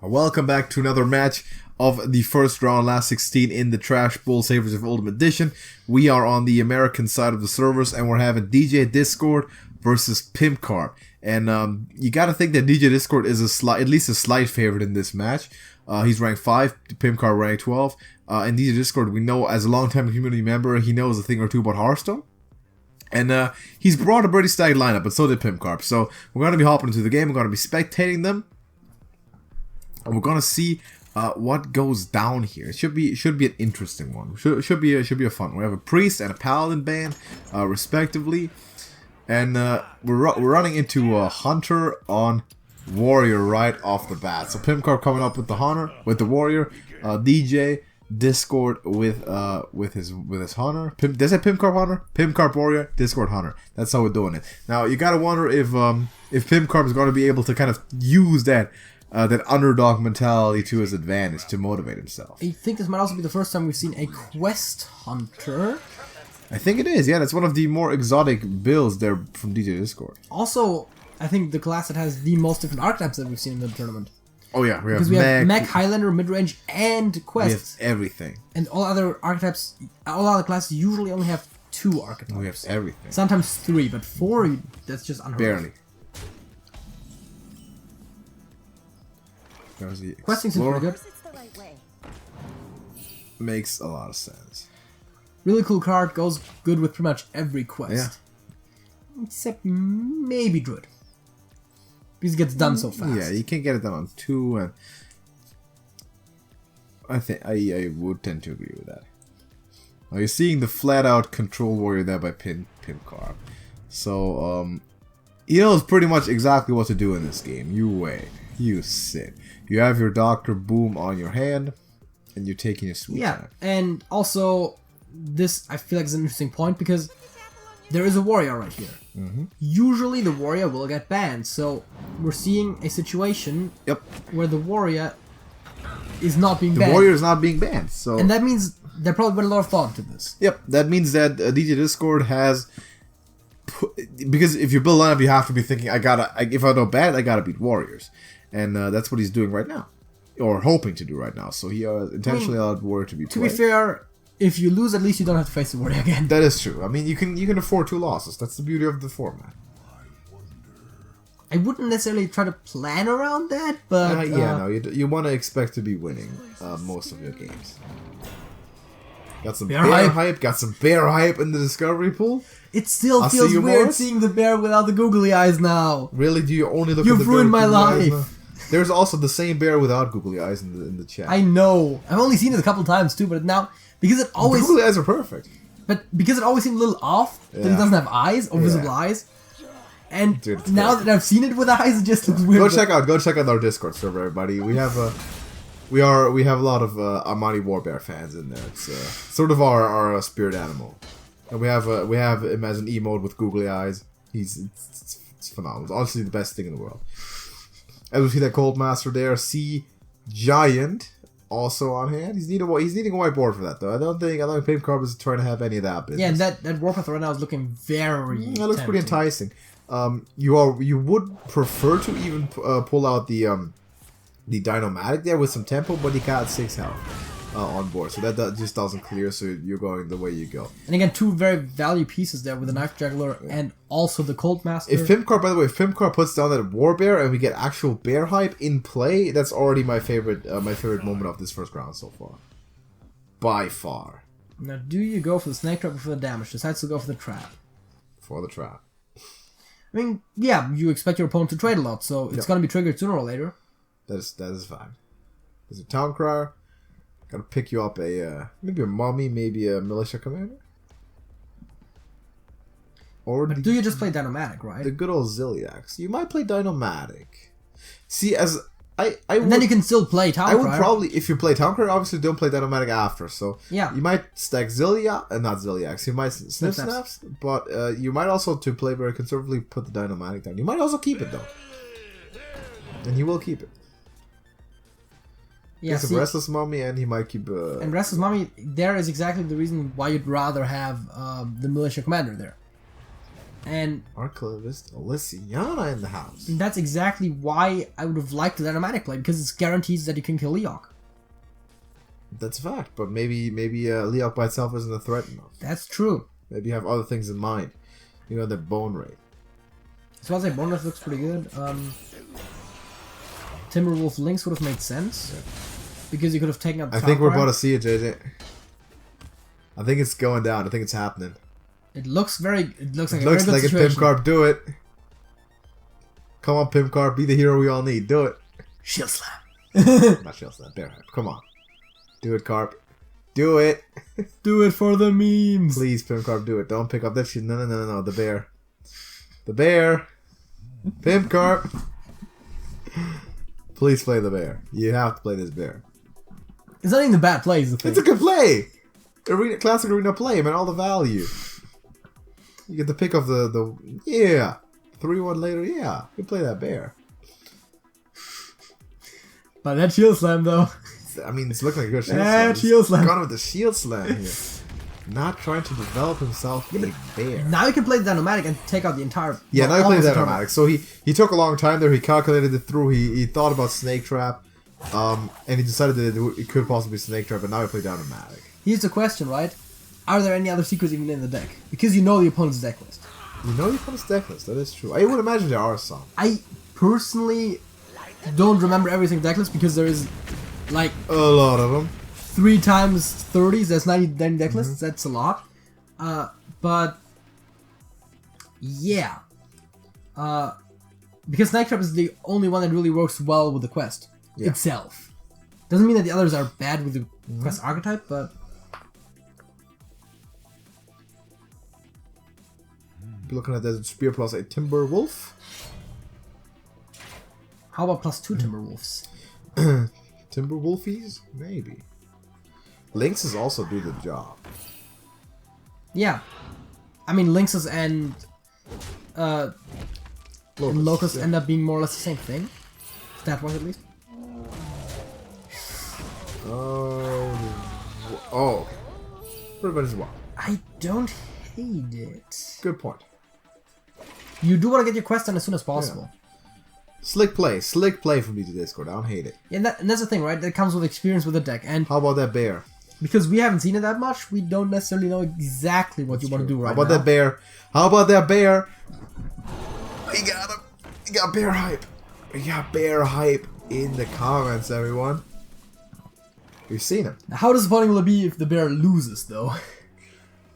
Welcome back to another match of the first round, last 16 in the Trash Bowl Savers of Uldum Edition. We are on the American side of the servers, and we're having DJ Discord versus Pimpkarp. And you got to think that DJ Discord is at least a slight favorite in this match. He's ranked 5, Pimpkarp ranked 12. And DJ Discord, we know as a long-time community member, he knows a thing or two about Hearthstone. And he's brought a pretty stacked lineup, but so did Pimpkarp. So we're going to be hopping into the game. We're going to be spectating them. And we're going to see what goes down here. It should be an interesting one. Should be a fun one. We have a priest and a paladin band, respectively. And we're running into a hunter on warrior right off the bat. So Pimpkarp coming up with the hunter, with the warrior. DJ Discord with his hunter. Does it Pimpkarp hunter? Pimpkarp warrior, Discord hunter. That's how we're doing it. Now you gotta wonder if Pimpkarp is going to be able to kind of use that underdog mentality to his advantage to motivate himself. I think this might also be the first time we've seen a quest hunter. I think it is. Yeah, that's one of the more exotic builds there from DJ Discord. Also, I think the class that has the most different archetypes that we've seen in the tournament. Oh yeah, because we have mech, highlander, midrange, and quests. We have everything. And all other archetypes, all other classes usually only have 2 archetypes. We have everything. Sometimes 3, but 4, that's just unheard of. Barely. Questing seems pretty good. Makes a lot of sense. Really cool card, goes good with pretty much every quest. Yeah. Except maybe Druid. Because it gets done so fast. Yeah, you can't get it done on 2, and I think I would tend to agree with that. Now you're seeing the flat-out control warrior there by Pimpkarp. So he knows pretty much exactly what to do in this game. You wait, you sit. You have your Dr. Boom on your hand, and you're taking your sweet time. And also, this I feel like is an interesting point because there is a warrior right here. Usually the warrior will get banned, so we're seeing a situation where the warrior is not being banned. The warrior is not being banned, so... And that means they probably put a lot of thought into this. Yep, that means that DJ Discord has... Because if you build a lineup, you have to be thinking, if I don't ban, I gotta beat warriors. And that's what he's doing right now. Or hoping to do right now. So he intentionally allowed warrior to be played. To be fair, if you lose, at least you don't have to face the warrior again. That is true. I mean, you can afford 2 losses. That's the beauty of the format. I wouldn't necessarily try to plan around that, but... you want to expect to be winning most of your games. Got some bear hype. Got some bear hype in the discovery pool. It still feels weird seeing the bear without the googly eyes now. Really? Do you only look at the bear? You've ruined my life. There's also the same bear without googly eyes in the chat. I know. I've only seen it a couple times too, but now because it always the googly eyes are perfect. But because it always seemed a little off that it doesn't have eyes or visible eyes, and now that I've seen it with eyes, it just looks weird. Go check out our Discord server, everybody. We have we have a lot of Armani Warbear fans in there. It's sort of our spirit animal, and we have him as an emote with googly eyes. It's phenomenal. It's honestly the best thing in the world. As we see that Cold Master there, Sea Giant also on hand. He's needing a white board for that though. I don't think Pimpkarp is trying to have any of that business. Yeah, and that Warpath right now is looking very. That looks pretty enticing. You would prefer to even pull out the Dinomatic there with some tempo, but he got 6 health on board, so that just doesn't clear. So you're going the way you go. And again, 2 very value pieces there with the Knife Juggler and also the Cold Master. If Pimpkarp puts down that Warbear and we get actual bear hype in play, that's already my favorite moment of this first round so far, by far. Now, do you go for the Snake Trap or for the damage? Decides to go for the trap. For the trap. I mean, yeah, you expect your opponent to trade a lot, so it's going to be triggered sooner or later. That is fine. There's a Town Crier. Gotta pick you up maybe a mummy, maybe a militia commander. Or do you just play Dinomatic, right? The good old Ziliax. You might play Dinomatic. See, and then you can still play Town Crier. I would probably, if you play Town Crier, obviously don't play Dinomatic after. So yeah, you might stack not Ziliax. You might Sniff Snaps, but you might also, to play very conservatively, put the Dinomatic down. You might also keep it though, and you will keep it. Yeah, it's a Restless Mummy, and he might keep... And Restless Mummy, there is exactly the reason why you'd rather have the Militia Commander there. And Archivist Alyssiana in the house. that's exactly why I would have liked the nomadic play, because it guarantees that you can kill Leok. That's a fact, but maybe Leok by itself isn't a threat enough. That's true. Maybe you have other things in mind. You know, the bone rate. So I'll say bone rate looks pretty good. Timberwolf Lynx would have made sense. Yeah. Because you could have taken out the I think we're about to see it, JJ. I think it's going down. I think it's happening. It looks like a Pimpkarp. Do it. Come on, Pimpkarp. Be the hero we all need. Do it. Shield Slam. Not Shield Slam. Bear Hype. Come on. Do it, Carp. Do it. Do it for the memes. Please, Pimpkarp, do it. Don't pick up that shit. No. The bear. The bear. Pimpkarp. Please play the bear. You have to play this bear. It's not even a bad play, is the thing. It's a good play. Classic arena play, man. All the value. You get the pick of the 3-1 later. Yeah, you play that bear. But that Shield Slam, though. I mean, it's looking like a good Shield Slam. Gone with the Shield Slam here. Not trying to develop himself a bear. Now you can play the nomadic and take out the entire... Yeah, now you play the nomadic. So he took a long time there. He calculated it through. He thought about Snake Trap. And he decided that it could possibly be Snake Trap, but now he played down nomadic. Here's the question, right? Are there any other secrets even in the deck? Because you know the opponent's deck list. You know the opponent's deck list, that is true. I would imagine there are some. I personally don't remember everything deck list because there is like... a lot of them. 3 times 30s, that's 90 deck lists, that's a lot. But... yeah. Because Snake Trap is the only one that really works well with the quest itself. Doesn't mean that the others are bad with the quest archetype, but... Be looking at Desert Spear plus a Timberwolf. How about plus 2 Timberwolves? Timberwolfies? Maybe. Lynxes also do the job. Yeah. I mean, Lynxes and Locusts end up being more or less the same thing. Stat-wise, at least. Oh. Revenge as well. I don't hate it. Good point. You do want to get your quest done as soon as possible. Yeah. Slick play from DJ Discord. I don't hate it. Yeah, and that's the thing, right? That comes with experience with the deck. And how about that bear? Because we haven't seen it that much, we don't necessarily know exactly what you want to do right now. How about that bear? How about that bear? We got him. We got bear hype. We got bear hype in the comments, everyone. We've seen him. How disappointing will it be if the bear loses, though?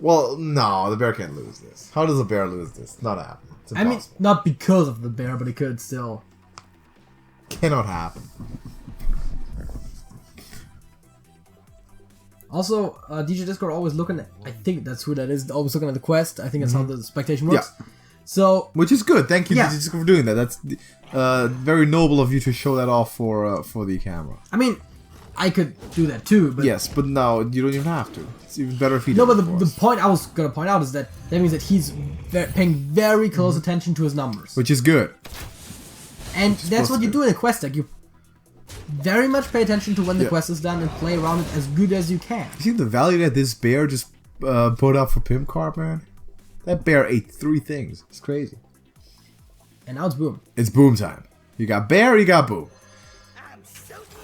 Well, no, the bear can't lose this. How does a bear lose this? Not happening. It's impossible. I mean, not because of the bear, but it could still. Cannot happen. Also, DJ Discord always looking at, I think that's who that is, always looking at the quest. I think that's how the spectation works. Yeah. So, which is good. Thank you, DJ Discord, for doing that. That's very noble of you to show that off for the camera. I mean, I could do that too, but... Yes, but now you don't even have to. It's even better if he No, but the point I was going to point out is that means that he's paying very close attention to his numbers. Which is good. And that's what you do in a quest deck. You very much pay attention to when the quest is done and play around it as good as you can. You see the value that this bear just put up for Pimpkarp, man? That bear ate 3 things. It's crazy. And now it's boom. It's boom time. You got bear, you got boom.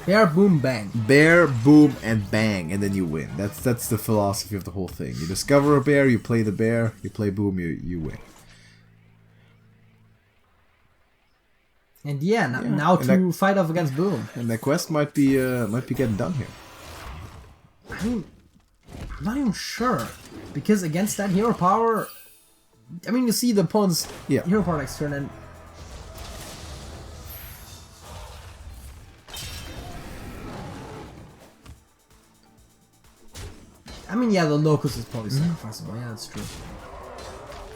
Bear, boom, bang. Bear, boom, and bang, and then you win. That's the philosophy of the whole thing. You discover a bear, you play the bear, you play boom, you win. And now to fight off against boom. And that quest might be getting done here. I mean, I'm not even sure, because against that hero power, I mean, you see the opponent's hero power next turn, and I mean, yeah, the Locust is probably sacrificable. Yeah, that's true.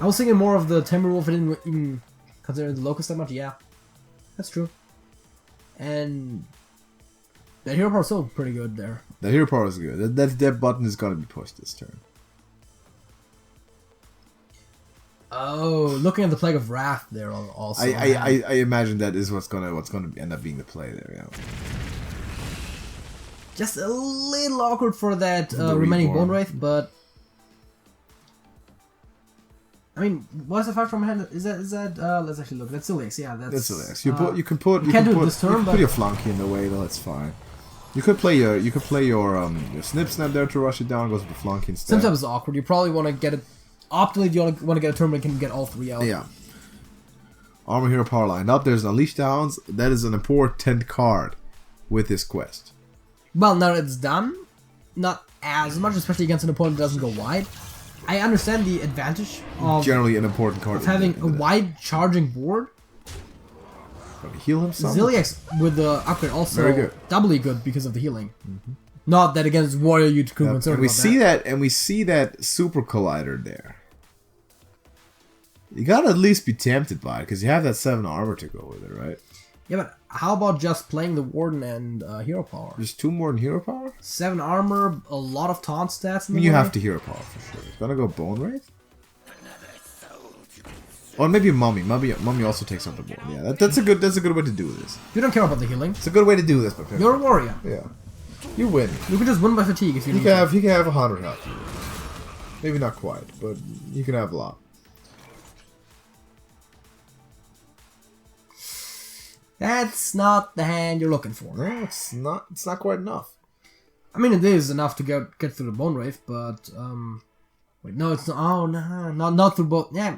I was thinking more of the Timberwolf. I didn't even consider the Locust that much. Yeah, that's true. And that hero power is still pretty good there. That hero power is good. That button is gonna be pushed this turn. Oh, looking at the Plague of Wrath there also. I imagine that is what's gonna end up being the play there. Yeah. Just a little awkward for that remaining Bone Wraith, but I mean, what's the 5 from hand? Is that let's actually look. That's Zilix, yeah, that's Zilix. You can put your flunky in the way though, it's fine. You could play your snip snap there to rush it down, goes with the flunky instead. Sometimes it's awkward. You probably want to get it optimally you want to get a turn where you can get all 3 out. Yeah. Armor Hero Power lined up. There's Unleash Downs. That is an important card with this quest. Well, now that it's done, not as much, especially against an opponent that doesn't go wide. I understand the advantage of generally an important card of having a wide charging board. Heal him some. Zilix with the upgrade also doubly good because of the healing. Not that against warrior you'd be concerned about that. And we see that super collider there. You gotta at least be tempted by it because you have that 7 armor to go with it, right? Yeah, but how about just playing the warden and hero power? Just 2 more than hero power? 7 armor, a lot of taunt stats. I mean, you have to hero power for sure. It's gonna go bone wraith. Or maybe mummy. Mummy also takes on the board. Yeah, that's a good way to do this. You don't care about the healing. It's a good way to do this, but you're a warrior. Yeah, you win. You can just win by fatigue if you. He can have 100 health. Maybe not quite, but you can have a lot. That's not the hand you're looking for. No, it's not. It's not quite enough. I mean, it is enough to get through the bone wraith, but wait, no, it's not. Oh no, not through bone. Yeah.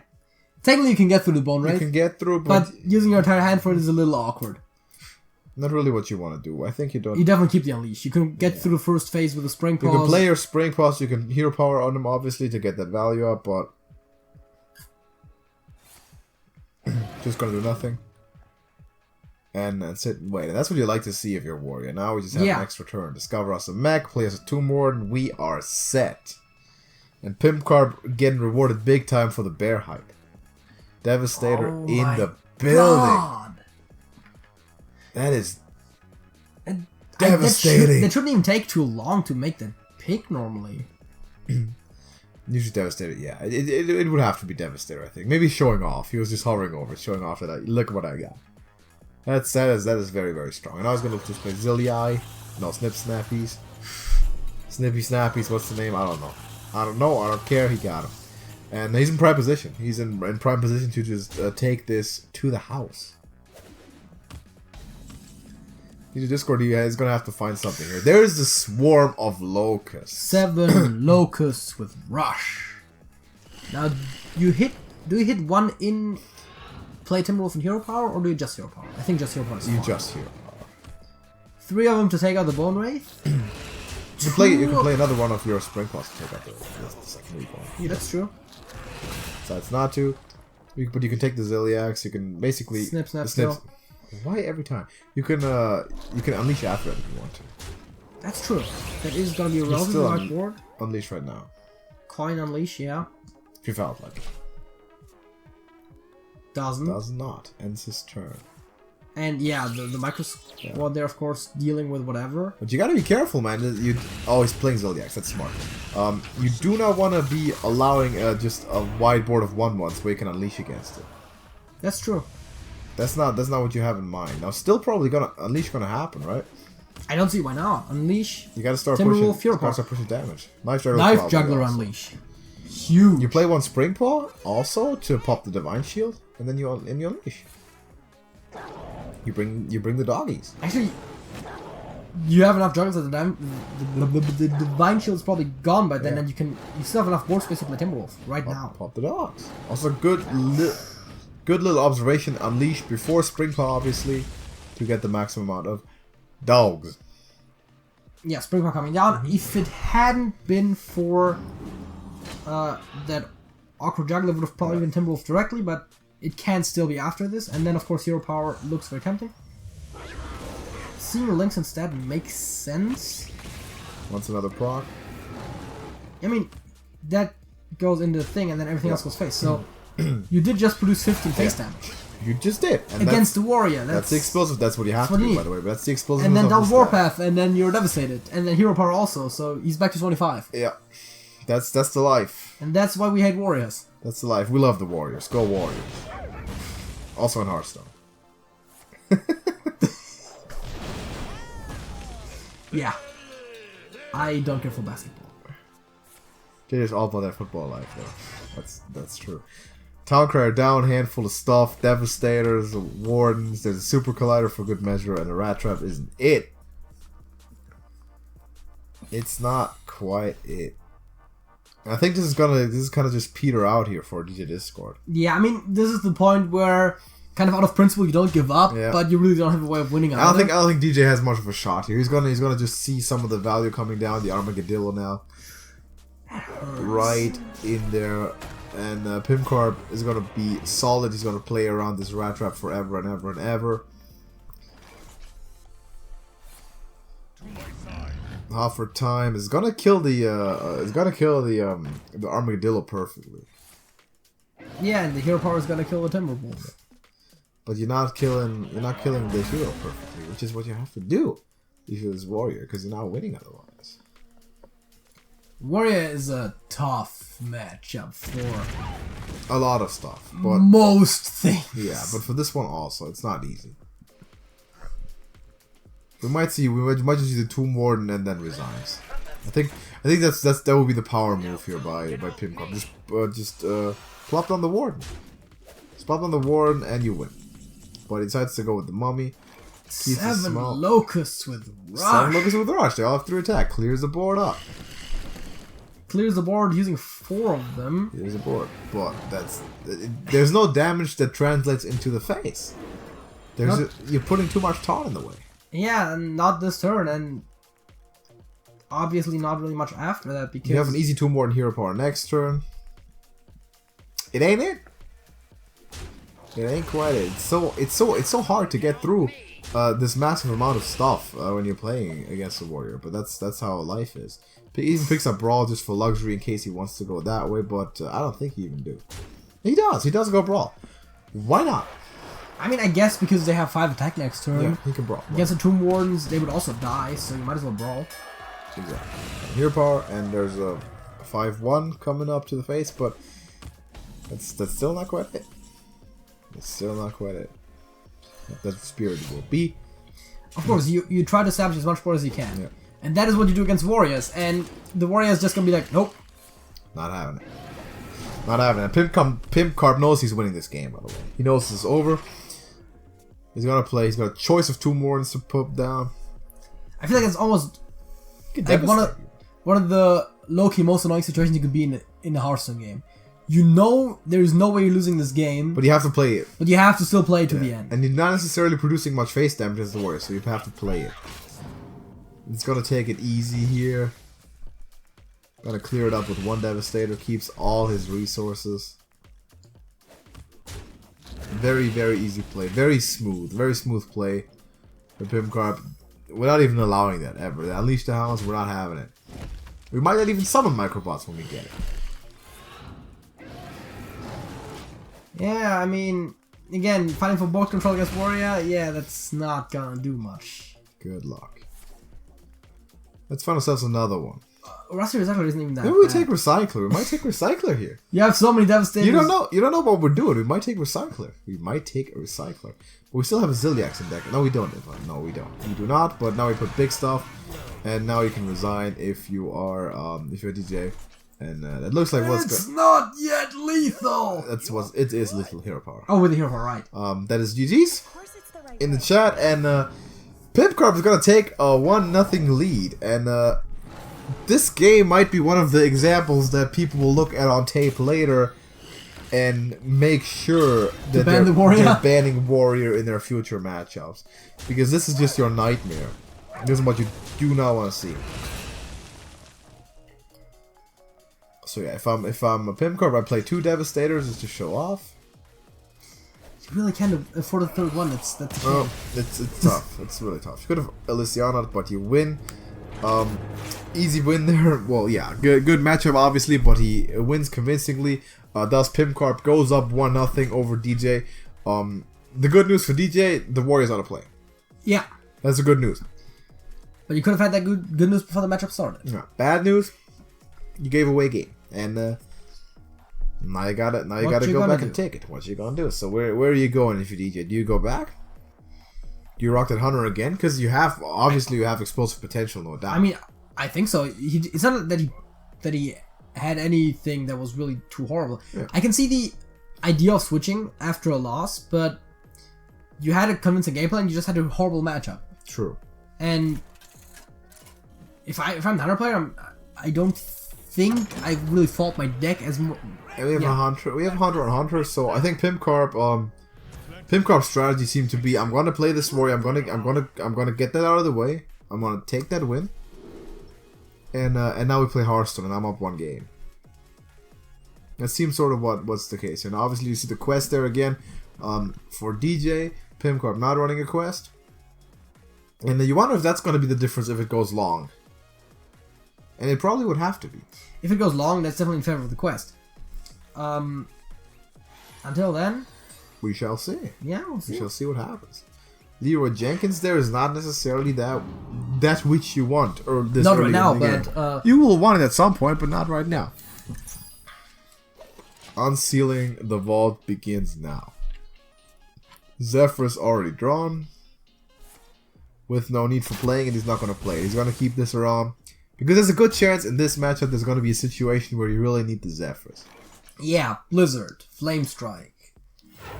Technically, you can get through the bone wraith. You can get through, but using your entire hand for it is a little awkward. Not really what you want to do. I think you don't. You definitely keep the unleash. You can get through the first phase with the spring paws. You can play your spring paws. You can hero power on them, obviously, to get that value up, but just gonna do nothing. And that's it. Wait, that's what you like to see if you're a warrior. Now we just have an extra turn. Discover us a mech, play us 2 more, and we are set. And Pimpkarp getting rewarded big time for the bear hype. Devastator in the building. God. That is devastating. That shouldn't even take too long to make that pick normally. Usually Devastator, yeah. It would have to be Devastator, I think. Maybe showing off. He was just hovering over, showing off that look what I got. That is very, very strong. And I was going to just play Zilliai. No, Snip Snappies. Snippy Snappies, what's the name? I don't know. I don't care. He got him. And he's in prime position. He's in prime position to just take this to the house. He's a Discord. He is going to have to find something here. There's the swarm of locusts. 7 locusts with rush. Now, do you hit 1 in play Timberwolf and hero power, or do you just hero power? I think just hero power is fine. You just hero power. 3 of them to take out the bone wraith. You can play another one of your spring paws to take out the second weak one. Yeah, that's true. Decides not to. But you can take the Zilliax. You can basically snips. Why every time? You can unleash after it if you want to. That's true. That is gonna be a relatively large board. Unleash right now. Coin unleash, yeah. If you felt like it. Does not. Ends his turn. And yeah, the micro squad there, of course, dealing with whatever. But you gotta be careful, man. He's playing Zilliax. That's smart. You do not want to be allowing just a wide board of 1/1s where you can unleash against it. That's true. That's not what you have in mind. Now, still probably unleash gonna happen, right? I don't see why not. Unleash. You gotta start pushing damage. Knife Juggler unleash. Huge. You play 1 spring paw also to pop the divine shield, and then you unleash. You bring the doggies. Actually, you have enough juggles at the time. The divine shield's probably gone by then, and you still have enough board space to play Timberwolf now. Pop the dogs. Also, good little observation. Unleash before spring paw, obviously, to get the maximum amount of dogs. Yeah, spring paw coming down. If it hadn't been for that awkward juggler, would have probably been Timberwolf directly, but it can still be after this. And then, of course, hero power looks very tempting. Seeing links instead makes sense. Wants another proc. I mean, that goes into the thing, and then everything else goes face. So you did just produce 15 face damage. You just did. And against the warrior. That's the explosive. That's what you have to do, by the way. But that's the explosive. And then double warpath, and then you're devastated. And then hero power also, so he's back to 25. Yeah. That's the life. And that's why we hate warriors. That's the life. We love the warriors. Go warriors. Also in Hearthstone. Yeah. I don't care for basketball. They just all about their football life, though. That's true. Town Crier down, handful of stuff, Devastators, Wardens, there's a Super Collider for good measure, and a Rat Trap isn't it. It's not quite it. I think this is kind of just peter out here for DJ Discord. Yeah, I mean, this is the point where, kind of out of principle, you don't give up, but you really don't have a way of winning. I don't think DJ has much of a shot here. He's gonna just see some of the value coming down. The Armadillo now, right in there. And Pimpkarp is going to be solid. He's going to play around this Rat Trap forever and ever and ever. Offer time is going to kill the Armadillo perfectly. Yeah, and the hero power is going to kill the Timberwolf. But you're not killing the hero perfectly, which is what you have to do if you're this warrior, because you're not winning otherwise. Warrior is a tough matchup for a lot of stuff, but most things. Yeah, but for this one also, it's not easy. We might just see the Tomb Warden and then resigns. I think that will be the power move here by Pimpkarp. Just plop down the Warden. Just plop down the Warden and you win. But he decides to go with the Mummy. 7 locusts with rush. 7 locusts with rush. They all have 3 attack. Clears the board up. Clears the board using 4 of them. Clears the board, but there's no damage that translates into the face. You're putting too much taunt in the way. Yeah, and not this turn, and obviously not really much after that because you have an easy Tomb Warden hero power next turn. It ain't it. It ain't quite it. It's so hard to get through this massive amount of stuff when you're playing against a warrior, but that's how life is. He even picks up Brawl just for luxury in case he wants to go that way, but I don't think he even do. He does go Brawl. Why not? I mean, I guess because they have 5 attack next turn. Yeah, he can Brawl. Against the Tomb Wardens, they would also die, so you might as well Brawl. Exactly. Hero power, and there's a 5-1 coming up to the face, but that's still not quite it. It's still not quite it. That's what Spirit will be. Of course, you try to establish as much board as you can. Yeah. And that is what you do against warriors, and the warrior is just gonna be like, nope. Not having it. Not having it. Pimpkarp knows he's winning this game, by the way. He knows this is over. He's gonna play. He's got a choice of 2 Wardens to put down. I feel like it's almost like one of the low-key most annoying situations you could be in a Hearthstone game. You know there's no way you're losing this game. But you have to play it. But you have to still play it to the end. And you're not necessarily producing much face damage as the warrior, so you have to play it. It's gonna take it easy here. Gonna clear it up with 1 Devastator. Keeps all his resources. Very, very easy play. Very smooth play for Pimpkarp. We're not even allowing that ever. Unleash the Hounds, we're not having it. We might not even summon Microbots when we get it. Yeah, I mean, again, fighting for board control against warrior, yeah, that's not gonna do much. Good luck. Let's find ourselves another one. Rusty Recycler isn't even that Maybe we bad. take Recycler. We might take Recycler here. You have so many Devastators. You don't know what we're doing. We might take Recycler. We might take a Recycler. But we still have a Zilliax in deck. No, we don't. No, we don't. We do not, but now we put big stuff. And now you can resign if you are if you're a DJ. And it looks like it's not yet lethal. It is lethal hero power. Oh, with the hero power, right? That is GG's in the chat, and Pimpkarp is gonna take a 1-0 lead, and this game might be one of the examples that people will look at on tape later and make sure that they're banning warrior in their future matchups, because this is just your nightmare. This is what you do not want to see. So yeah, if I'm a Pimpkarp, I play 2 Devastators just to show off. You really can't afford a 3rd one. That's well, it's tough. It's really tough. You could have Elysiana, but you win. Easy win there. Well, yeah, good matchup obviously, but he wins convincingly. Thus Pimpkarp goes up 1-0 over DJ. The good news for DJ, the warrior's out of play. Yeah, that's the good news. But you could have had that good news before the matchup started. Yeah. Bad news, you gave away game, and now you gotta go back and take it. What you gonna do? So where are you going if you DJ? Do you go back? Do you rock that Hunter again? Because you have explosive potential, no doubt. I mean, I think so. It's not that he had anything that was really too horrible. Yeah. I can see idea of switching after a loss, but you had a convincing game plan. You just had a horrible matchup. True. And if I'm the hunter player, I don't think I really fault my deck as more. And we have a hunter. We have hunter on hunter. So I think Pimpkarp's strategy seemed to be: I'm gonna play this warrior. I'm gonna get that out of the way. I'm gonna take that win. And now we play Hearthstone, and I'm up 1 game. That seems sort of what's the case. And obviously you see the quest there again. For DJ, Pimpkarp not running a quest. And then you wonder if that's going to be the difference if it goes long. And it probably would have to be. If it goes long, that's definitely in favor of the quest. Until then, we shall see. Yeah, we'll see. We shall see what happens. Leroy Jenkins there is not necessarily that which you want, or this. Not right now, but you will want it at some point, but not right now. Unsealing the vault begins now. Zephyrus already drawn. With no need for playing it, he's not going to play. He's going to keep this around. Because there's a good chance in this matchup there's going to be a situation where you really need the Zephyrus. Yeah, Blizzard, Flame Strike.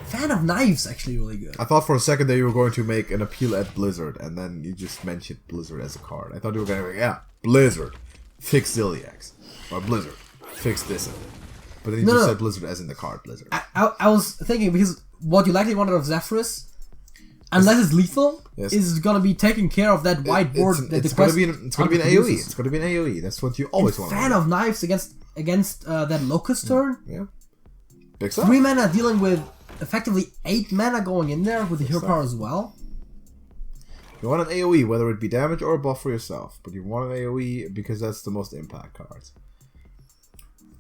Fan of Knives actually really good. I thought for a second that you were going to make an appeal at Blizzard, and then you just mentioned Blizzard as a card. I thought you were going to be, yeah, Blizzard, fix Ziliax. Or Blizzard, fix this. But then you just said Blizzard as in the card Blizzard. I was thinking, because what you likely wanted of Zephyrus, unless it's lethal, is going to be taking care of that white board. It's going to be an AoE. It's going to be an AoE. That's what you always want. Fan of Knives against that Locust turn. Yeah. Big stuff. 3 mana dealing with effectively 8 mana going in there with the hero power as well. You want an AoE, whether it be damage or a buff for yourself, but you want an AoE because that's the most impact cards.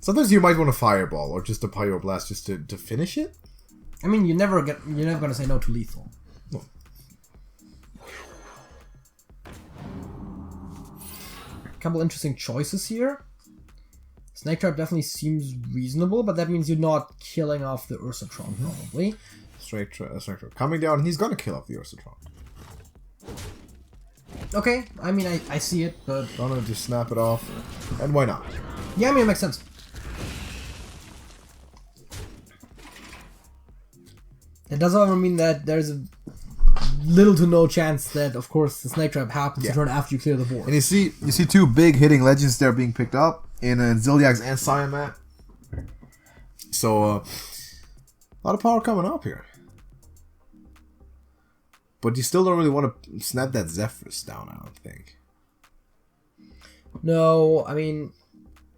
Sometimes you might want a Fireball or just a Pyroblast just to finish it. I mean, you're never gonna say no to lethal. No. Couple interesting choices here. Snake Trap definitely seems reasonable, but that means you're not killing off the Ursatron, probably. Snake Trap coming down, and he's gonna kill off the Ursatron. Okay, I mean, I see it, but... Gonna just snap it off, and why not? Yeah, I mean, it makes sense. It does, however, mean that there's a little to no chance that, of course, the Snake Trap happens to turn after you clear the board. And you see 2 big hitting legends there being picked up in Ziliax and Siamat. So, a lot of power coming up here. But you still don't really want to snap that Zephyrus down, I don't think. No, I mean,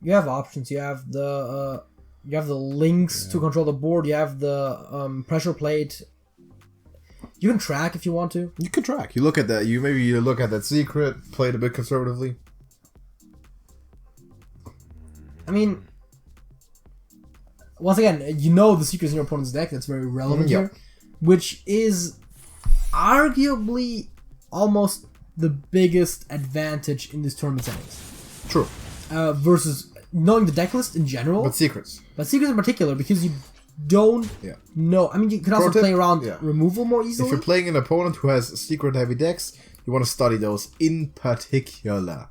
you have options. You have the links to control the board. You have the pressure plate. You can track if you want to. You can track. You look at that. You look at that secret. Play it a bit conservatively. I mean, once again, you know the secrets in your opponent's deck. That's very relevant here, which is arguably almost the biggest advantage in this tournament settings. True. Versus knowing the deck list in general. But secrets in particular, because you don't know. I mean, you can also play around removal more easily. If you're playing an opponent who has secret heavy decks, you want to study those in particular.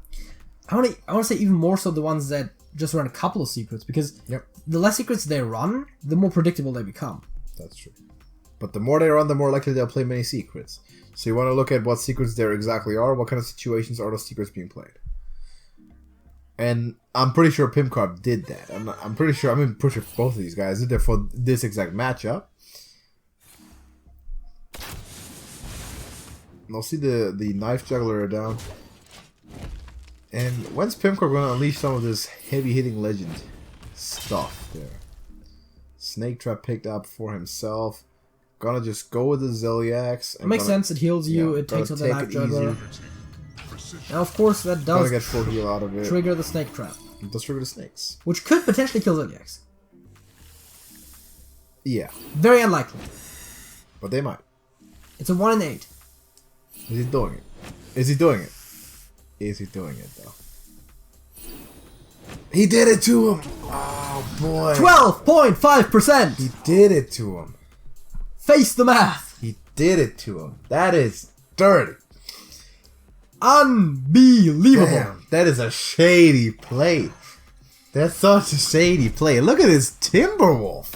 I want to say even more so the ones that just run a couple of secrets, because the less secrets they run, the more predictable they become. That's true. But the more they run, the more likely they'll play many secrets. So you want to look at what secrets there exactly are, what kind of situations are those secrets being played. And I'm pretty sure Pimpkarp did that. I'm pretty sure both of these guys did that for this exact matchup. And I'll see the knife juggler down. And when's Pimpkarp going to unleash some of this heavy hitting legend stuff there? Snake Trap picked up for himself. Gonna just go with the Ziliax. It makes sense. It heals you. It takes out the knife juggler. And of course, that does get full heal out of it. Trigger the Snake Trap. It does trigger the snakes. Which could potentially kill Ziliax. Yeah. Very unlikely. But they might. It's a 1 in 8. Is he doing it? Is he doing it? Is he doing it, though? He did it to him! Oh, boy. 12.5%! He did it to him. Face the math! He did it to him. That is dirty. Unbelievable. Damn, that is a shady play. That's such a shady play. Look at this Timberwolf.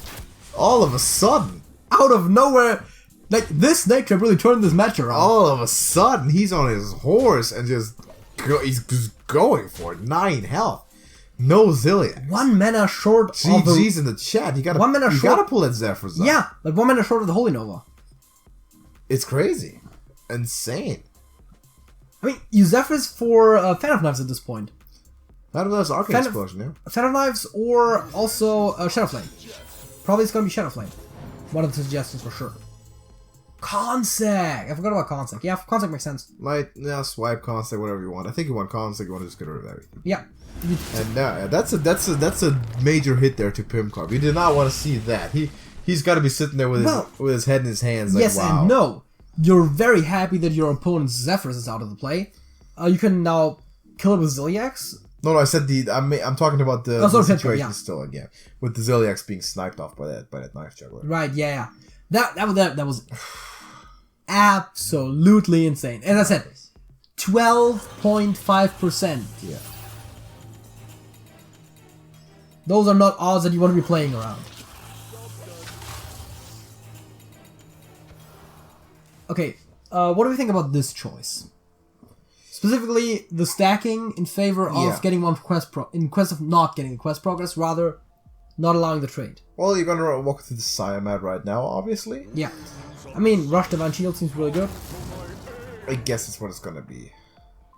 All of a sudden. Out of nowhere. Like, this snake trap really turned this match around. All of a sudden, he's on his horse and he's just going for it. 9 health. No Zilliax. 1 mana short of GG's in the chat. You gotta pull that Zephyrs up. Yeah, but 1 mana short of the Holy Nova. It's crazy. Insane. I mean, use Zephyrs for Fan of Knives at this point. Fan of Knives Arcane Explosion, yeah. Fan of Knives or also Shadowflame. Probably it's gonna be Shadowflame. One of the suggestions for sure. Consec! I forgot about Consec. Yeah, Consec makes sense. Like, yeah, swipe Consec, whatever you want. I think you want Consec, you want to just get rid of everything. Yeah. And that's a major hit there to Pimpkarp. You did not want to see that. He's got to be sitting there with his head in his hands like, yes wow. And no. You're very happy that your opponent's Zephyrs is out of the play. You can now kill it with Zilliax. No, I said I'm talking about the situation yeah. still again. With the Zilliax being sniped off by that knife juggler. Right, yeah. That was absolutely insane. As I said, 12.5%. Yeah. Those are not odds that you want to be playing around. Okay, what do we think about this choice? Specifically, the stacking in favor of getting one in quest of not getting the quest progress, rather not allowing the trade. Well, you're gonna walk through the Siamat right now, obviously. Yeah. I mean, Rush Divine Shield seems really good. I guess that's what it's gonna be.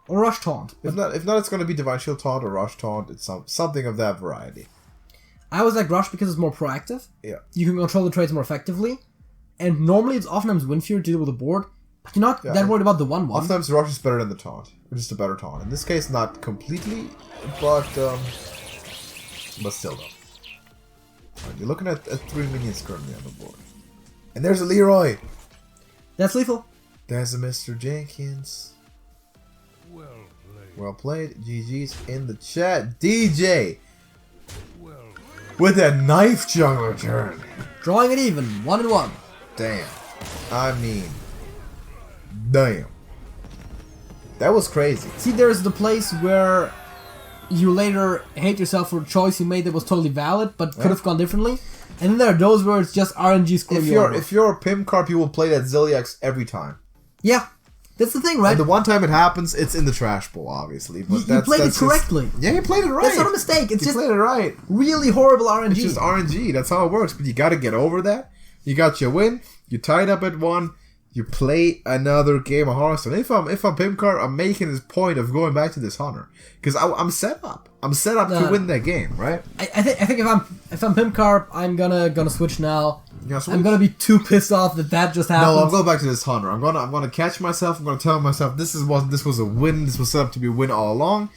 Or Rush Taunt. If not, it's gonna be Divine Shield Taunt or Rush Taunt. It's something of that variety. I always like Rush because it's more proactive. Yeah. You can control the trades more effectively. And normally it's oftentimes Windfury to deal with the board. But you're not that worried about the 1/1. Oftentimes Rush is better than the Taunt. Or just a better Taunt. In this case, not completely, but still though. Right, you're looking at 3 minions currently on the board. And there's a Leroy! That's lethal. There's a Mr. Jenkins. Well played. GG's in the chat. DJ! With that knife juggler turn. Drawing it even. 1-1. Damn. I mean, damn. That was crazy. See, there's the place where you later hate yourself for a choice you made that was totally valid, but could have gone differently. And then there are those where it's just RNG screwing you over. If you're a Pimpkarp, you will play that Zilliax every time. Yeah. That's the thing, right? And the one time it happens, it's in the trash bowl, obviously. But you played it correctly. Yeah, you played it right. That's not a mistake. It's you played it right. Really horrible RNG. It's just RNG. That's how it works. But you got to get over that. You got your win. You tied up at 1. You play another game of Hearthstone. If I'm Pimpkarp, I'm making this point of going back to this Hunter because I'm set up. I'm set up to win that game, right? I think if I'm Pimpkarp, I'm gonna switch now. Switch? I'm gonna be too pissed off that just happened. No, I'm going back to this Hunter. I'm gonna catch myself. I'm gonna tell myself this was a win. This was set up to be a win all along.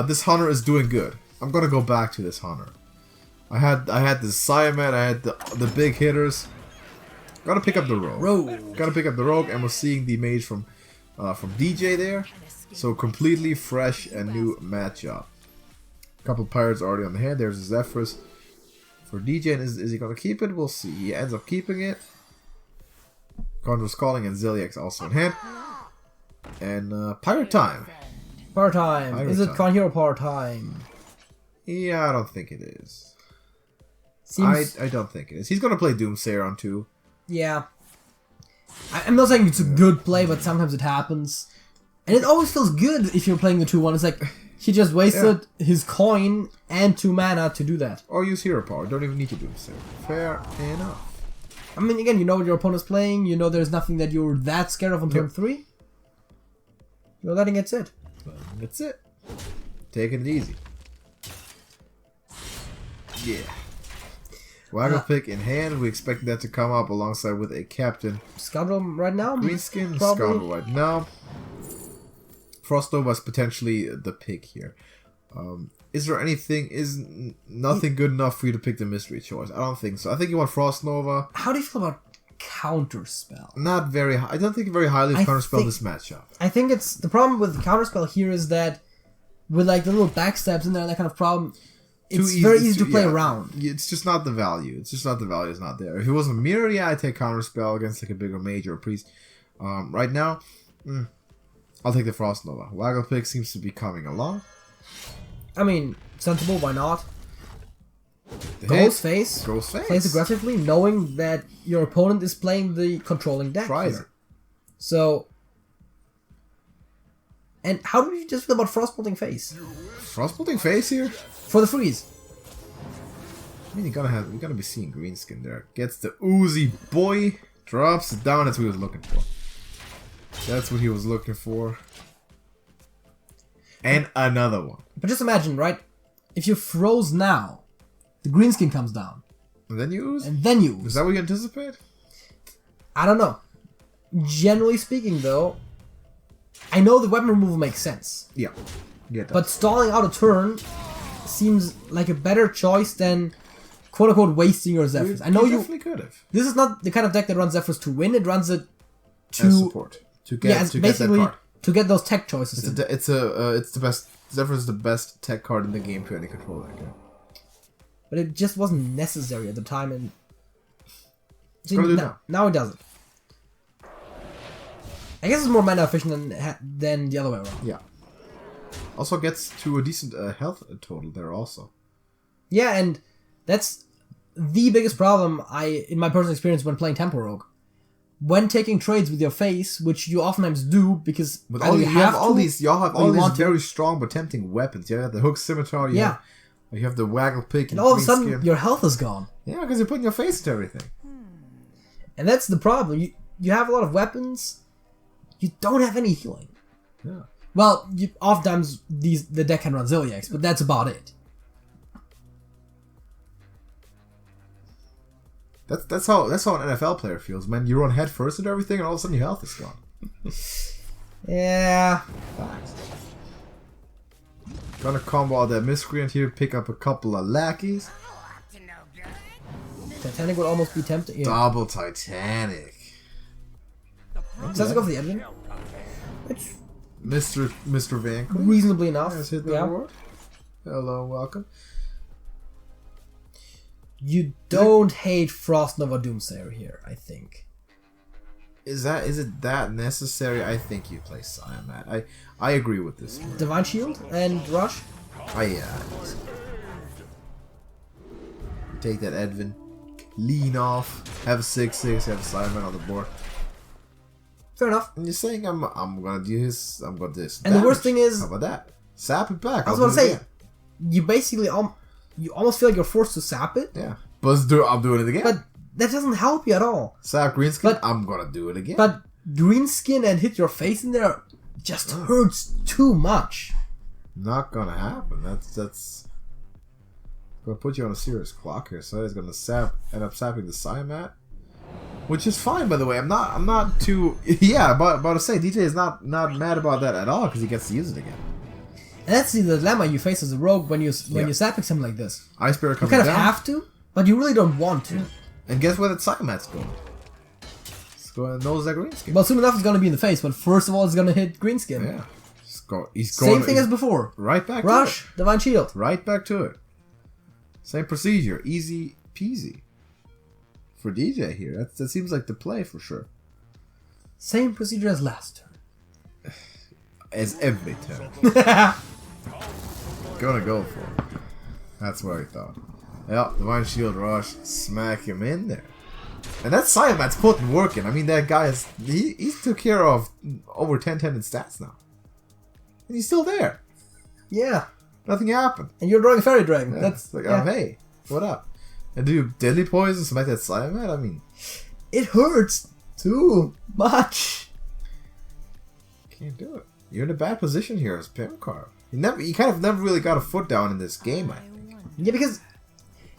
This Hunter is doing good. I'm gonna go back to this Hunter. I had the Siamat. I had the big hitters. Gotta pick up the rogue. Gotta pick up the rogue, and we're seeing the mage from DJ there. So completely fresh and new matchup. Couple pirates already on the hand. There's Zephyrs for DJ, and is he gonna keep it? We'll see. He ends up keeping it. Conjurer's Calling and Zilliax also in hand. And pirate time. Pirate time. Is it Con Hero Pirate time? Yeah, I don't think it is. I don't think it is. He's gonna play Doomsayer on 2. Yeah. I'm not saying it's a good play, but sometimes it happens. And it always feels good if you're playing the 2/1. It's like, he just wasted his coin and 2 mana to do that. Or use hero power. Don't even need to Doomsayer. Fair enough. I mean, again, you know what your opponent's playing. You know there's nothing that you're that scared of on turn 3. You're letting it sit. That's it. Taking it easy. Yeah. Waggle pick in hand. We expect that to come up alongside with a captain. Scoundrel right now? Greenskin Scoundrel right now. Frostnova is potentially the pick here. Is there anything? Is nothing good enough for you to pick the mystery choice? I don't think so. I think you want Frostnova. How do you feel about Counterspell? Not very high. I don't think very highly of Counterspell this matchup. I think it's the problem with Counterspell here is that with like the little backstabs in there, that kind of problem. It's very easy to play around. It's just not the value. It's just not the value. It's not there. If it was a mirror, yeah, I'd take Counterspell against like a bigger mage or a priest. Right now, I'll take the Frost Nova. Waggle pick seems to be coming along. I mean, sensible. Why not? goes face. Goes face. Plays aggressively, knowing that your opponent is playing the controlling deck. Tries it. So... And how do you just feel about Frostbolting face? Frostbolting face here? For the freeze. I mean, you're gonna be seeing Greenskin there. Gets the Uzi boy, drops it down. That's what he was looking for. That's what he was looking for. And another one. But just imagine, right? If you froze now, the Greenskin comes down. And then you ooze? And then you ooze. Is that what you anticipate? I don't know. Generally speaking, though, I know the weapon removal makes sense. Yeah. Get that. But stalling out a turn seems like a better choice than quote-unquote wasting your Zephyrs. I know you definitely could have. This is not the kind of deck that runs Zephyrs to win. It runs it to as support. To get that card. To get those tech choices. It's the best. Zephyr is the best tech card in the game to any control deck. Yeah. But it just wasn't necessary at the time, and it's gonna do now it doesn't. I guess it's more mana efficient than the other way around. Yeah. Also gets to a decent health total there also. Yeah, and that's the biggest problem in my personal experience when playing Tempo Rogue. When taking trades with your face, which you oftentimes do because with all, you have all these very strong but tempting weapons. You have the hook scimitar. You have the waggle pick. And all of a sudden, your health is gone. Yeah, because you're putting your face into everything. And that's the problem. You have a lot of weapons. You don't have any healing. Yeah. Well, oftentimes the deck can run Zilliax, but that's about it. That's how an NFL player feels, man. You run head first into everything, and all of a sudden your health is gone. Yeah. Facts. Gonna combo out that miscreant here, pick up a couple of lackeys. Titanic would almost be tempting. Yeah. Double Titanic. So let's go for the engine. Which Mr. Vanquish. Reasonably enough. Let's hit the board. Hello, welcome. You don't hate Frost Nova Doomsayer here, I think. Is it that necessary? I think you play Siamat. I agree with this. Divine Shield and Rush? Yeah. Take that Edvin. Lean off. Have a 6/6. Have a Siamat on the board. Fair enough. And you're saying I'm gonna do this. I'm gonna do this. And the worst thing is, how about that? Sap it back. I was gonna say, you basically you almost feel like you're forced to sap it. Yeah, but I'm doing it again. But that doesn't help you at all. Sap Greenskin. I'm gonna do it again. But Greenskin and hit your face in there just hurts too much. Not gonna happen. That's gonna put you on a serious clock here. So he's gonna end up sapping the Siamat. Which is fine, by the way. I'm not too... Yeah, about to say, DJ is not mad about that at all, because he gets to use it again. And that's the dilemma you face as a rogue when you're sapping something like this. Ice Bear comes down. You kind of down. have to, but you really don't want to. And guess where that Siamat's going? It's going to nose that Greenskin. Well, soon enough it's going to be in the face, but first of all it's going to hit Greenskin. Yeah. Same thing as before. Right back Rush, to it. Divine Shield. Right back to it. Same procedure. Easy peasy. For DJ here. That seems like the play for sure. Same procedure as last turn. As every turn. Gonna go for it. That's what I thought. Yeah, Divine Shield Rush. Smack him in there. And that Siamat's potent working. I mean, that guy is... He took care of over 10/10 in stats now. And he's still there. Yeah. Nothing happened. And you're drawing a Fairy Dragon. Yeah, That's like, hey, what up? And do you Deadly Poison smack that Siamat? I mean... It hurts too much. Can't do it. You're in a bad position here as Pimpkarp. You kind of never really got a foot down in this game, I think. Yeah, because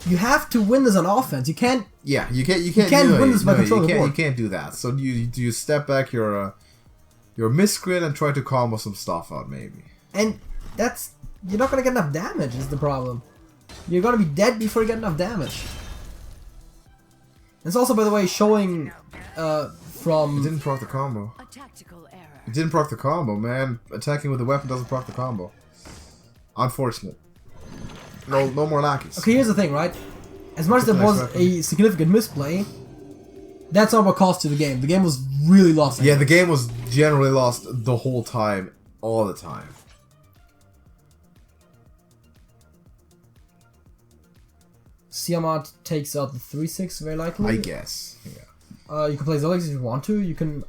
you have to win this on offense. You can't... Yeah, you can't win this by controlling the board. You can't do that. So you step back your miscreant and try to combo some stuff out, maybe. And that's... You're not going to get enough damage is the problem. You're going to be dead before you get enough damage. It's also, by the way, showing from... It didn't proc the combo. A tactical error. It didn't proc the combo, man. Attacking with a weapon doesn't proc the combo. Unfortunate. No more lackeys. Okay, here's the thing, right? As much as there was a significant misplay, that's not what cost you the game. The game was really lost. Yeah, the game was generally lost the whole time, all the time. Siamat takes out the 3/6 very likely. I guess. Yeah. You can play Zilix if you want to. You can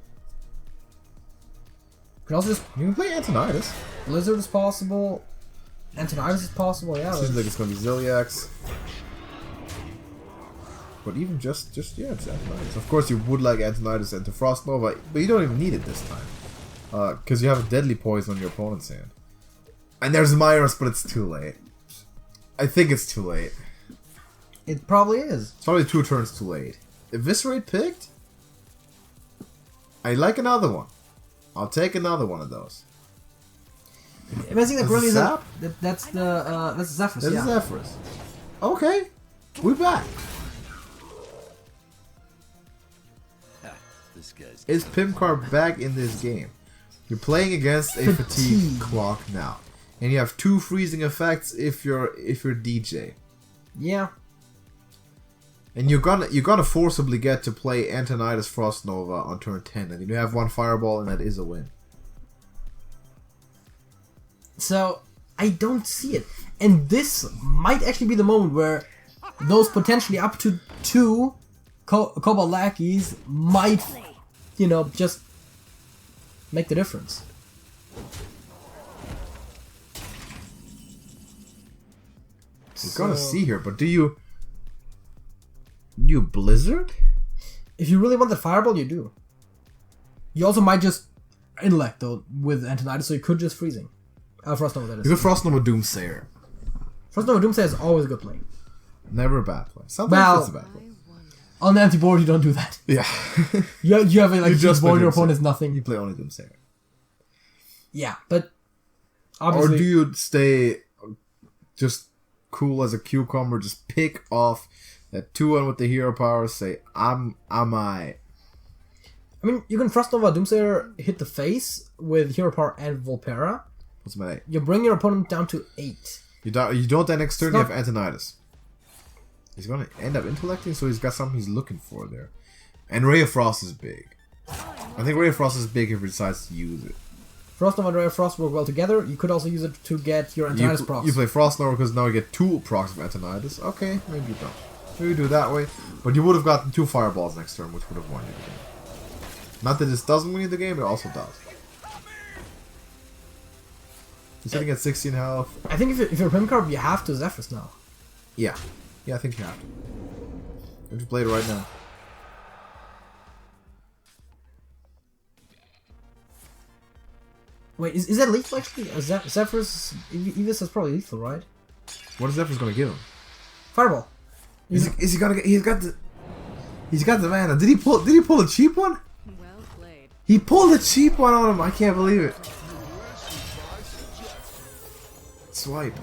also just... You can play Antonidas. Blizzard is possible. Antonidas is possible, yeah. Seems like it's gonna be Ziliax. But even just it's Antonidas. Of course you would like Antonidas into Frost Nova, but you don't even need it this time. Because you have a deadly poison on your opponent's hand. And there's Myros, but it's too late. I think it's too late. It probably is. It's probably 2 turns too late. Eviscerate picked? I like another one. I'll take another one of those. Amazing that really Zap? that's the Zephyrs. This Yeah. is Zephyrs. Okay. We're back. Is Pimpkarp back in this game? You're playing against a fatigue clock now. And you have 2 freezing effects if you're DJ. Yeah. And you're gonna forcibly get to play Antonidas Frost Nova on turn 10, and you have 1 fireball, and that is a win. So I don't see it, and this might actually be the moment where those potentially up to 2 Cobalt lackeys might, just make the difference. We're gonna see here, but do you Blizzard? If you really want the fireball, you do. You also might just intellect though with Antonidas, so you could just freezing. Frost Nova, that is. You could Frost Nova Doomsayer. Frost Nova Doomsayer is always a good play. Never a bad play. Sometimes it's a bad play. On the empty board, you don't do that. Yeah. you have a you just board, your opponent is nothing. You play only Doomsayer. Yeah, but obviously. Or do you stay just cool as a cucumber, just pick off that 2-1 with the hero power, say, I mean, you can Frost Nova Doomsayer hit the face with hero power and Volpera. What's my name? You bring your opponent down to 8. You don't then next turn, you have Antonidas. He's gonna end up intellecting, so he's got something he's looking for there. And Ray of Frost is big. I think Ray of Frost is big if he decides to use it. Frost Nova and Ray of Frost work well together. You could also use it to get your Antonidas procs. You play Frost Nova because now you get 2 procs of Antonidas. Okay, maybe you don't. Maybe you do it that way. But you would have gotten 2 fireballs next turn, which would have won you the game. Not that this doesn't win you the game, it also does. You're sitting at 16 health. I think if you're Pimpkarp, you have to Zephyrs now. Yeah. Yeah, I think you have to. You have to play it right now. Wait, is that lethal actually? Zephyrs, Evis is probably lethal, right? What is Zephyr's gonna give him? Fireball. Is he gonna get? He's got the mana. Did he pull a cheap one? Well played. He pulled a cheap one on him. I can't believe it. Swipe.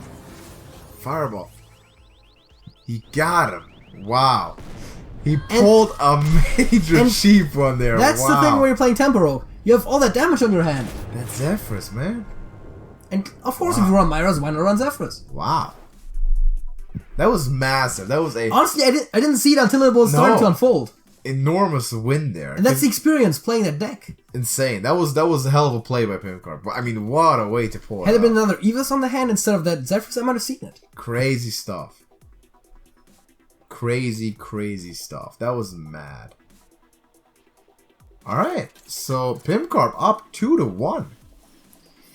Fireball. He got him. Wow. He pulled a major cheap one there. That's the thing where you're playing Temporo. You have all that damage on your hand. That's Zephyrs, man. And of course, if you run Myros, why not run Zephyrs? Wow. That was massive. That was a honestly, I didn't see it until it was starting to unfold. Enormous win there. And that's the experience playing that deck. Insane. That was a hell of a play by Pimpkarp. I mean, what a way to pull it. Had there been another Evis on the hand instead of that Zephyrs, I might have seen it. Crazy stuff. Crazy, crazy stuff. That was mad. Alright, so Pimpkarp up 2-1.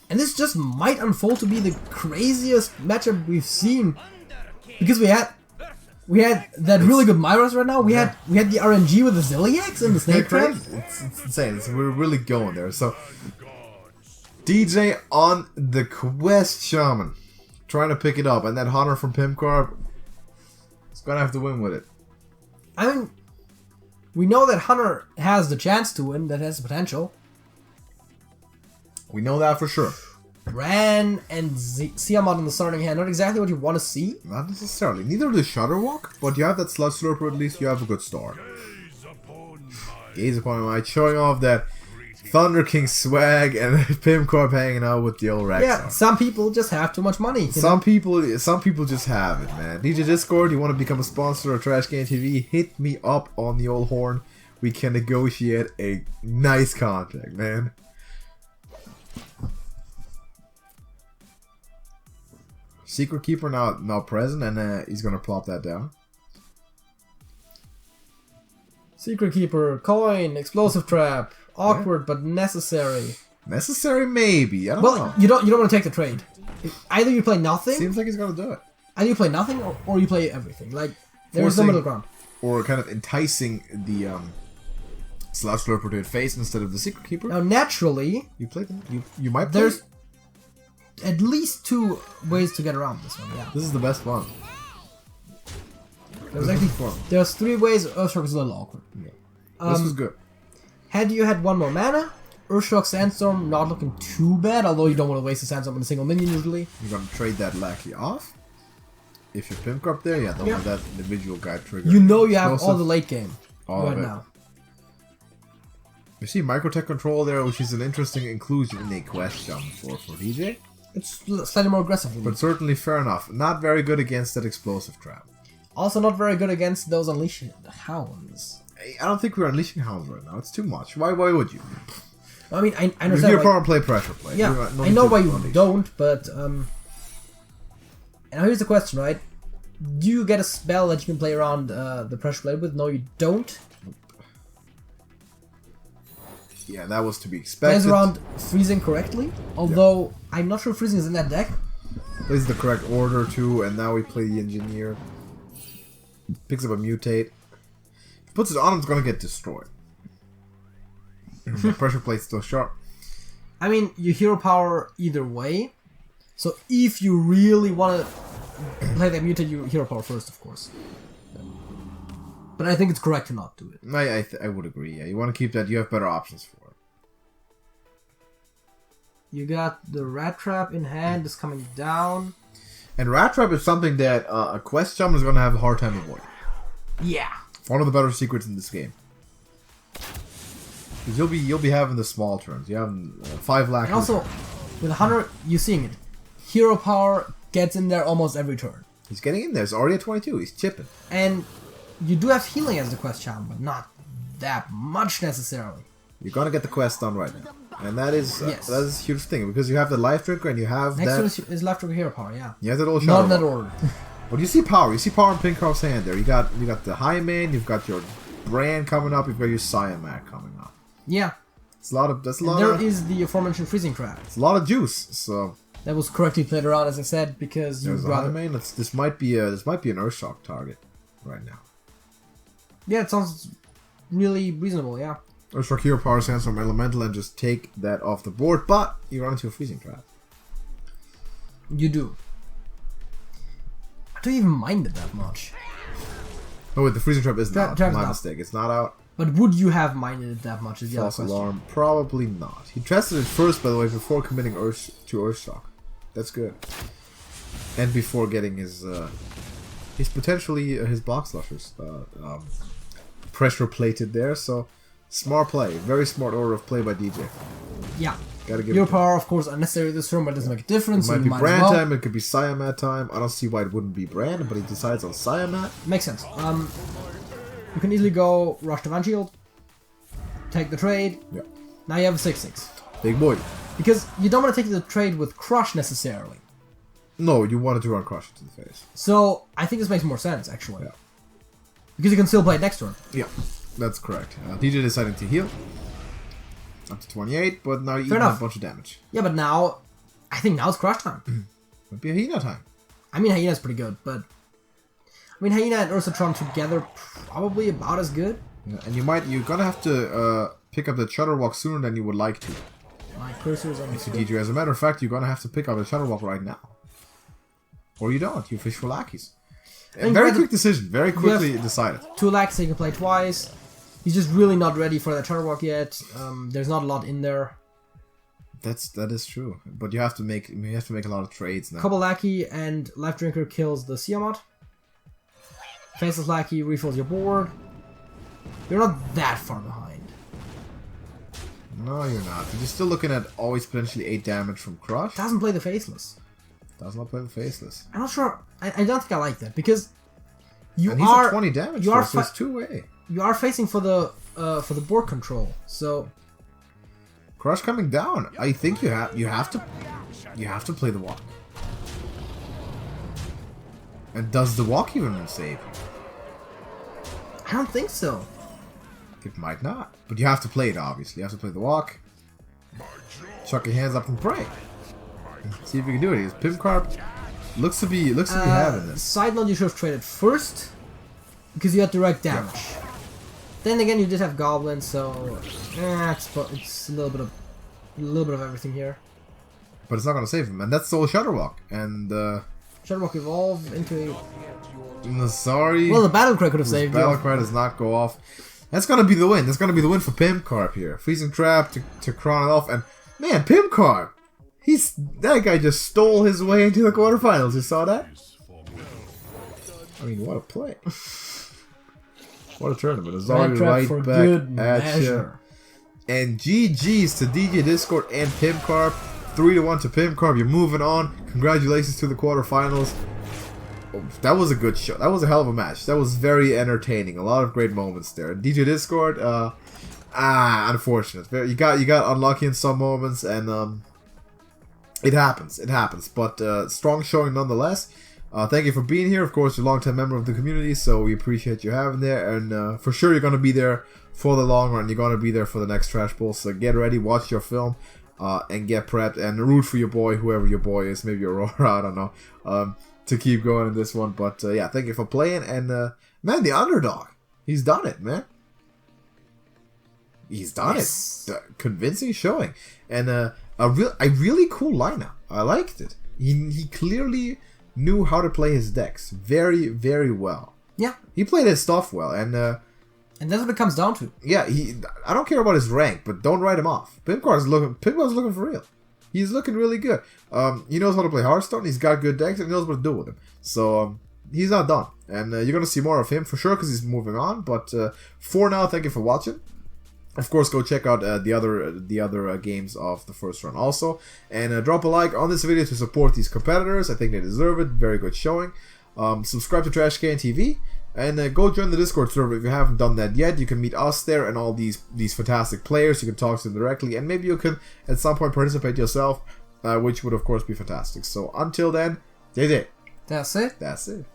And this just might unfold to be the craziest matchup we've seen. Because we had that really good Myros right now. We had the RNG with the Ziliax and the Snake Trap. It's insane. We're really going there. So DJ on the Quest Shaman, trying to pick it up, and that Hunter from Pimpkarp is gonna have to win with it. I mean, we know that Hunter has the chance to win. That has the potential. We know that for sure. Ran and Siamat in the starting hand, not exactly what you want to see. Not necessarily. Neither the Shudderwalk, but you have that Sludge Slurper, at least you have a good start. Gaze upon my might, showing off that Thunder King swag and Pimpkarp hanging out with the old Rexar. Yeah, some people just have too much money. Some people just have it, man. DJ Discord, you want to become a sponsor of TrashcanTV, hit me up on the old horn. We can negotiate a nice contract, man. Secret Keeper now present, and he's gonna plop that down. Secret Keeper, coin, explosive trap, awkward but necessary. Necessary, maybe. I don't know. You don't want to take the trade. Either you play nothing. Seems like he's gonna do it. Either you play nothing or you play everything. Like there's no middle ground. Or kind of enticing the Slouch Slurper to his face instead of the Secret Keeper. Now naturally, you play them. You might. Play there's at least 2 ways to get around this one. Yeah. This is the best one. There's actually 4. There's 3 ways. Earthshock is a little awkward. Yeah. This was good. Had you had 1 more mana, Earthshock Sandstorm not looking too bad, although you don't want to waste a Sandstorm on a single minion usually. You're gonna trade that lackey off. If you're Pimpkarp there, yeah, don't want that individual guy trigger. You know you have all the late game all right now. You see Microtech Control there, which is an interesting inclusion in a quest jump for DJ. It's slightly more aggressive. But certainly fair enough. Not very good against that explosive trap. Also not very good against those Unleashing Hounds. I don't think we're unleashing hounds right now. It's too much. Why would you? I mean, I understand. You're power play, pressure play. Yeah, I know why you don't, but now here's the question, right? Do you get a spell that you can play around the pressure play with? No, you don't. Yeah, that was to be expected. Plays around freezing correctly, although I'm not sure freezing is in that deck. Plays the correct order too, and now we play the engineer. Picks up a mutate. If he puts it on him, it's gonna get destroyed. The pressure plate's still sharp. I mean, you hero power either way. So if you really want to play that mutate, you hero power first, of course. But I think it's correct to not do it. I would agree. Yeah, you want to keep that. You have better options for it. You got the Rat Trap in hand. Is coming down. And Rat Trap is something that a quest jump is going to have a hard time avoiding. Yeah. One of the better secrets in this game. Because you'll be having the small turns. You have 5 lackeys. And also, with 100, you're seeing it. Hero power gets in there almost every turn. He's getting in there. He's already at 22. He's chipping. And you do have healing as the quest charm, but not that much necessarily. You're gonna get the quest done right now, and that is a huge thing because you have the life trigger and you have next one is life trigger hero power. Yeah. You have that old shadow. Not in that order. But you see power. You see power in Pimpkarp's hand there. You got the High Man. You've got your Brand coming up. You've got your Siamak coming up. Yeah. It's a lot of. That's a lot. There is the aforementioned freezing trap. It's a lot of juice. So. That was correctly played around, as I said, because you'd rather. High Man. This might be an Earthshock target right now. Yeah, it sounds really reasonable, yeah. Earthshock hero power Sandstorm Elemental and just take that off the board, but you run into a freezing trap. You do. I don't even mind it that much. Oh wait, the freezing trap isn't out. My mistake. It's not out. But would you have minded it that much? Is the False alarm. Probably not. He tested it first, by the way, before committing to Earthshock. That's good. And before getting his potentially his box slushers pressure plated there. So smart play. Very smart order of play by DJ. Yeah. Gotta give your power, of course, unnecessary this turn, but it doesn't make a difference. It might be Brand time, it could be Siamat time. I don't see why it wouldn't be Brand, but he decides on Siamat. Makes sense. You can easily go Rush Divine Shield, take the trade. Yeah. Now you have a 6/6. Big boy. Because you don't want to take the trade with Crush necessarily. No, you wanted to run Crush to the face. So I think this makes more sense, actually. Yeah. Because you can still play it next turn. Yeah, that's correct. DJ deciding to heal. Up to 28, but now you eat a bunch of damage. Yeah, but now, I think now it's Crush time. Might be Hyena time. I mean, Hyena's pretty good, but... I mean, Hyena and Ursatron together probably about as good. Yeah, and you're gonna have to pick up the Shudderwalk sooner than you would like to. My cursor's on the DJ. As a matter of fact, you're gonna have to pick up the Shudderwalk right now. Or you don't. You fish for lackeys. Very quick decision. Very quickly decided. 2 lackeys you can play twice. He's just really not ready for that Shudderwalk yet. There's not a lot in there. That is true. But you have to make a lot of trades now. Couple lackey and Life Drinker kills the Siamat. Faceless lackey refills your board. You're not that far behind. No, you're not. You're still looking at always potentially 8 damage from Crush. Doesn't play the Faceless. Does not play the Faceless. I'm not sure. I don't think I like that because you and he's are at 20 damage. So it's 2-way. You are facing for the board control, so Crush coming down. I think you have to play the walk. And does the walk even save you? I don't think so. It might not. But you have to play it, obviously. You have to play the walk. Chuck your hands up and pray. See if you can do it. Because Pimpkarp looks to be having this. Side note, you should have traded first. Because you had direct damage. Yeah. Then again, you did have goblins, so it's a little bit of everything here. But it's not going to save him, and that's the whole Shudderwalk. And Shudderwalk evolve into a... Sorry. Well, the battle cry could have saved you. Battle cry does not go off. That's going to be the win. That's going to be the win for Pimpkarp here. Freezing Trap to crown it off, and man, Pimpkarp, that guy just stole his way into the quarterfinals. You saw that? I mean, what a play. What a tournament. It's already right back at you. And GG's to DJ Discord and Pimpkarp. 3-1 to Pimpkarp. You're moving on. Congratulations to the quarterfinals. That was a good show. That was a hell of a match. That was very entertaining. A lot of great moments there. DJ Discord, unfortunate. You got unlucky in some moments, and it happens. It happens. But strong showing nonetheless. Thank you for being here. Of course, you're a long-time member of the community, so we appreciate you having there. And for sure, you're going to be there for the long run. You're going to be there for the next Trash Bowl. So get ready, watch your film, and get prepped, and root for your boy, whoever your boy is. Maybe Aurora, I don't know, to keep going in this one. But yeah, thank you for playing. And man, the underdog, he's done it, man. He's done it. Convincing showing, and a really cool lineup. I liked it. He clearly knew how to play his decks very, very well. Yeah, he played his stuff well, and that's what it comes down to. Yeah, I don't care about his rank, but don't write him off. Pimpkarp's looking for real. He's looking really good. He knows how to play Hearthstone. He's got good decks, and he knows what to do with them. So he's not done, and you're gonna see more of him for sure because he's moving on. But for now, thank you for watching. Of course, go check out the other games of the first run also. And drop a like on this video to support these competitors. I think they deserve it. Very good showing. Subscribe to TrashcanTV. And go join the Discord server if you haven't done that yet. You can meet us there and all these fantastic players. You can talk to them directly. And maybe you can, at some point, participate yourself. Which would, of course, be fantastic. So, until then, that's it. That's it. That's it.